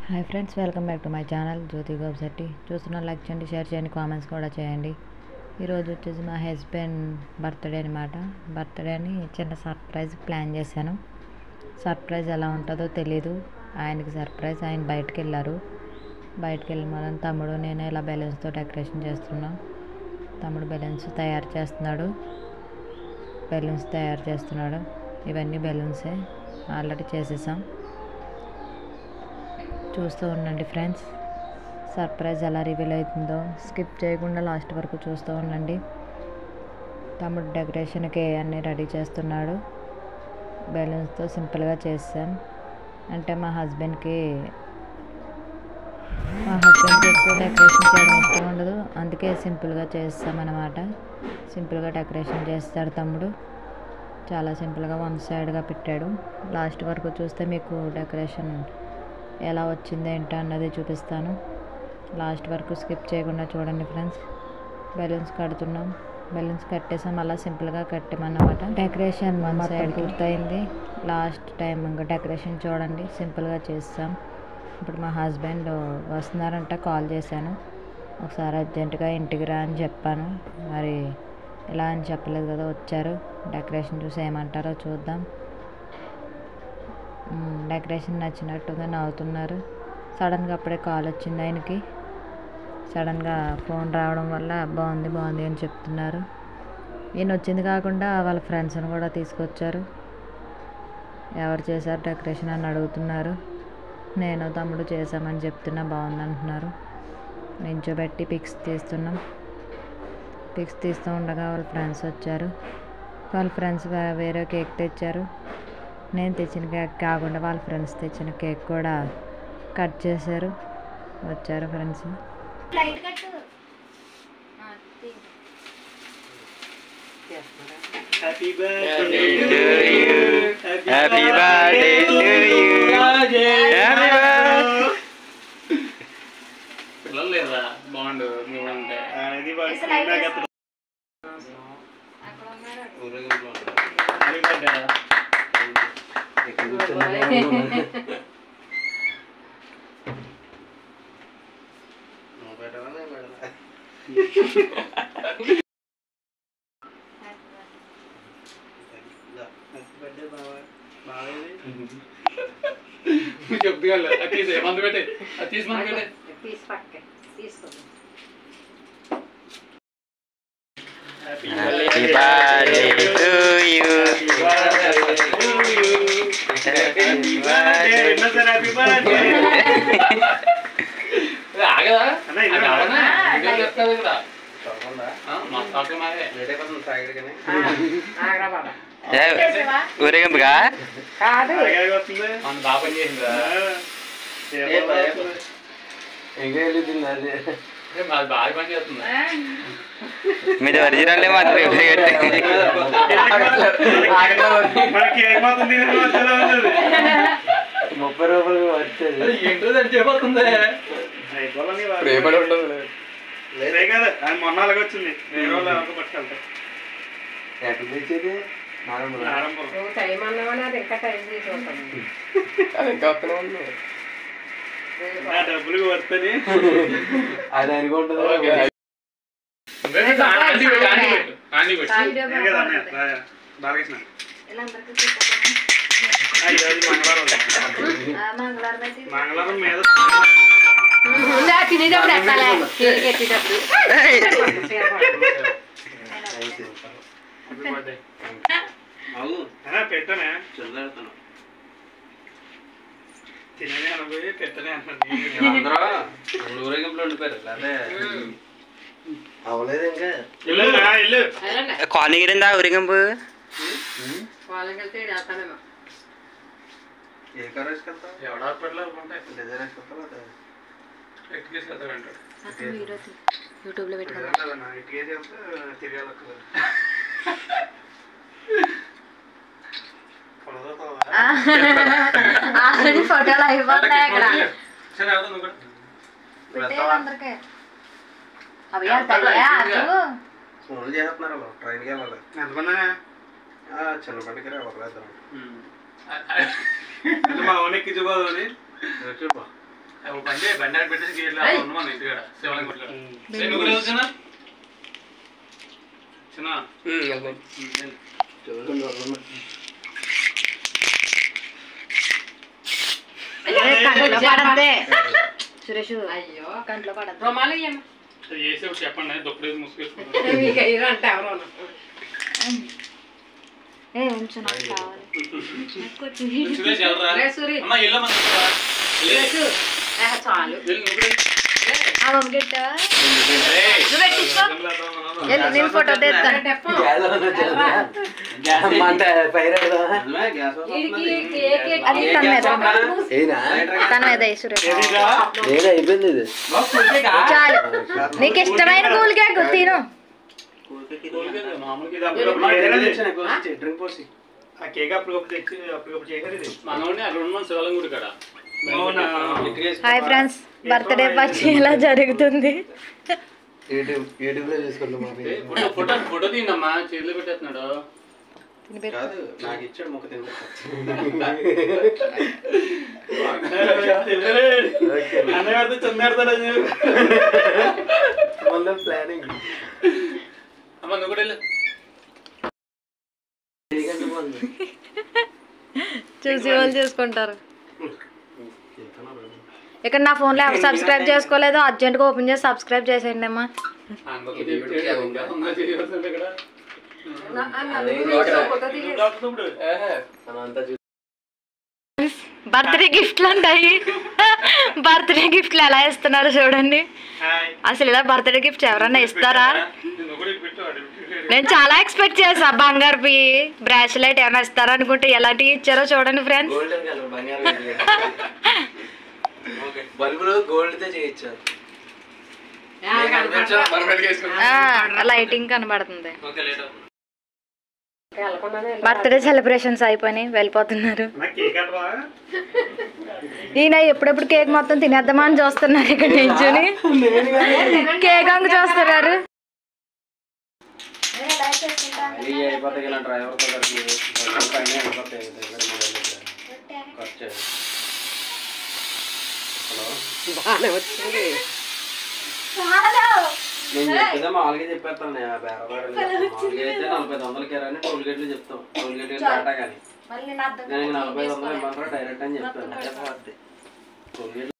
Hi friends, welcome back to my channel Jyothi Gobshetti. చూస్తున్న like చేయండి, share చేయండి, కామెంట్స్ కూడా చేయండి. ఈరోజు వచ్చేసి మా హస్బెండ్ బర్త్డే అనమాట. బర్త్డే అని చిన్న సర్ప్రైజ్ ప్లాన్ చేశాను. సర్ప్రైజ్ ఎలా ఉంటుందో తెలీదు. ఆయనకి సర్ప్రైజ్. ఆయన బయటకు వెళ్ళారు. బయటకు వెళ్ళి మనం తమ్ముడు నేను ఇలా బెలూన్స్తో డెకరేషన్ చేస్తున్నాం. తమ్ముడు బెలూన్స్ తయారు చేస్తున్నాడు. ఇవన్నీ బెలూన్సే, ఆల్రెడీ చేసేసాం. చూస్తూ ఉండండి ఫ్రెండ్స్, సర్ప్రైజ్ ఎలా రివీల్ అవుతుందో స్కిప్ చేయకుండా లాస్ట్ వరకు చూస్తూ ఉండండి. తమ్ముడు డెకరేషన్కి అన్నీ రెడీ చేస్తున్నాడు. బెలూన్స్తో సింపుల్గా చేసాం. అంటే మా హస్బెండ్కి ఎక్కువ డెకరేషన్ చేయడం ఇష్టం ఉండదు, అందుకే సింపుల్గా చేస్తామన్నమాట. సింపుల్గా డెకరేషన్ చేస్తాడు తమ్ముడు. చాలా సింపుల్గా వన్ సైడ్గా పెట్టాడు. లాస్ట్ వరకు చూస్తే మీకు డెకరేషన్ ఎలా వచ్చింది ఏంటో అన్నది చూపిస్తాను. లాస్ట్ వరకు స్కిప్ చేయకుండా చూడండి ఫ్రెండ్స్. బెలూన్స్ కడుతున్నాం. బెలూన్స్ కట్టేసాం. అలా సింపుల్గా కట్టామన్నమాట. డెకరేషన్ వన్ సైడ్ పూర్తయింది. లాస్ట్ టైం ఇంకా డెకరేషన్ చూడండి, సింపుల్గా చేస్తాం. ఇప్పుడు మా హస్బెండ్ వస్తున్నారంట, కాల్ చేశాను. ఒకసారి అర్జెంటుగా ఇంటికి రా అని చెప్పాను. మరి ఇలా అని చెప్పలేదు కదా, వచ్చారు. డెకరేషన్ చూసి ఏమంటారో చూద్దాం. డెకరేషన్ నచ్చినట్టుగా నవ్వుతున్నారు. సడన్గా అప్పుడే కాల్ వచ్చింది ఆయనకి. సడన్గా ఫోన్ రావడం వల్ల బాగుంది అని చెప్తున్నారు. ఈయన వచ్చింది కాకుండా వాళ్ళ ఫ్రెండ్స్ని కూడా తీసుకొచ్చారు. ఎవరు చేశారు డెకరేషన్ అని అడుగుతున్నారు. నేను తమ్ముడు చేసామని చెప్తున్నా, బాగుంది అంటున్నారు. నించోబెట్టి పిక్స్ తీస్తున్నాం. పిక్స్ తీస్తూ ఉండగా వాళ్ళ ఫ్రెండ్స్ వచ్చారు. వాళ్ళ ఫ్రెండ్స్ వేరే కేక్ తెచ్చారు. నేను తెచ్చిన కేక్ కాకుండా వాళ్ళ ఫ్రెండ్స్ తెచ్చిన కేక్ కూడా కట్ చేశారు. వచ్చారు friends. Happy birthday to you, happy birthday to you, happy birthday. పిల్లలు లేదా బాండ్ నువ్వంటే అది బాగుంది. చెప్తా మందు పెట్టే తీసి మందు పెట్టే Happy birthday to you. Happy birthday. ఆగదా చెప్తాది ఇక్కడ ఊరేగింపుగా మన బాగా పని చేసిందా ఇంకా వెళ్తుంది. అది మాది బాగా పని చేస్తుంది. మీది ఒరిజినల్ మాత్రం 30 రూపాయలు వచ్చేది ఏంటో చెప్పవుతుంది. కదా మొన్న అలాగే వచ్చింది. వేరే వాళ్ళు ఎవరికి పట్టుకెళ్తారు. ఎక్కడ తెచ్చేది డబ్బులు వస్తుంది. అది అనుకుంటుంది. మంగళవారం మీద పెట్టనే చదువుతాను. తిననే అనబోయి పెట్టనే అన్నాడు. ఊరేగింపులో ఉండిపోయారు. అదే అవలేదు. ఇంకా ఇల్లు కాలనీ గిరిందా ఊరేగింపు. ఏ కారు వేసుకెళ్తావు? ఎవడ హాస్పిటల్ ఉంటాయి. డిజైన్ వేసుకెళ్తావు లేదా ఎట్కి వేసుకెళ్తావు అంటాడు. యూట్యూబ్లో ఎట్కి వేసి తిరగాలి. ఫోటోలు అయిపోతున్నాయి అక్కడ. ఫోన్లు చేస్తున్నారు. ట్రైన్కి వెళ్ళాలి. ఎంతమంది చిన్నప్పటికి ఒకరు. మా ఓన్ ఎక్కించుకోదు అని బండి బండి పెట్టేసి గేట్లు మన ఇంటికాడ శివలింగం కొట్టాడు నువ్వు చిన్న చిన్న సురేష్ అయ్యో కంట్లో పడదు రోమాలు చేసే చెప్పండి దొక్కడేసి ముసుకేసుకుంటాం అంటే ఎవరు ఉంచు నాకు కావాలి సురేష్ వెళ్ళరా అమ్మ వెళ్ళమ్మా చాలు నేను ఫోటో తీస్తాను అది తన మీద సురేష్ చాలు నీకు ఇష్టమైన కూల్ కేక్ తిను హాయ్ ఫ్రెండ్స్ బర్త్డే పార్టీ ఎలా జరుగుతుంది ఫోటో తీయమ్మా చేతిలో పెట్టేస్తున్నాడు నాకు ఇచ్చాడు మొక్క ప్లానింగ్ అమ్మ నువ్వు కూడా వెళ్ళు చూసి వాళ్ళు చూసుకుంటారు ఇక్కడ నా ఫోన్లో ఎవరు సబ్స్క్రైబ్ చేసుకోలేదో అర్జెంట్గా ఓపెన్ చేసి సబ్స్క్రైబ్ చేసేయండి అమ్మా బర్త్డే గిఫ్ట్లు అంటాయి బర్త్డే గిఫ్ట్లు ఎలా ఇస్తున్నారు చూడండి అసలు ఇలా బర్త్డే గిఫ్ట్స్ ఎవరన్నా ఇస్తారా నేను చాలా ఎక్స్పెక్ట్ చేసా బంగారు బ్రాస్లెట్ ఏమైనా ఇస్తారా అనుకుంటే ఎలాంటివి ఇచ్చారో చూడండి ఫ్రెండ్స్ బల్బులు గోల్డ్ తో చేయించారు లైటింగ్ కనబడుతుంది బర్త్డే సెలబ్రేషన్స్ అయిపోయినాయి వెళ్ళిపోతున్నారు ఈయన ఎప్పుడెప్పుడు కేక్ మొత్తం తినేద్దామా అని చూస్తున్నారు ఇక్కడ నించుని కేక్ అంక చూస్తున్నారు నేను చెప్పేదా మామూలుగా చెప్పేస్తాను మామూలుగా అయితే 4500 అని టోల్ గేట్లు చెప్తాం టోల్ గేట్ డాటా కానీ నేను 4500 ఇవ్వమంటారా డైరెక్ట్ అని చెప్తాను టోల్ గేట్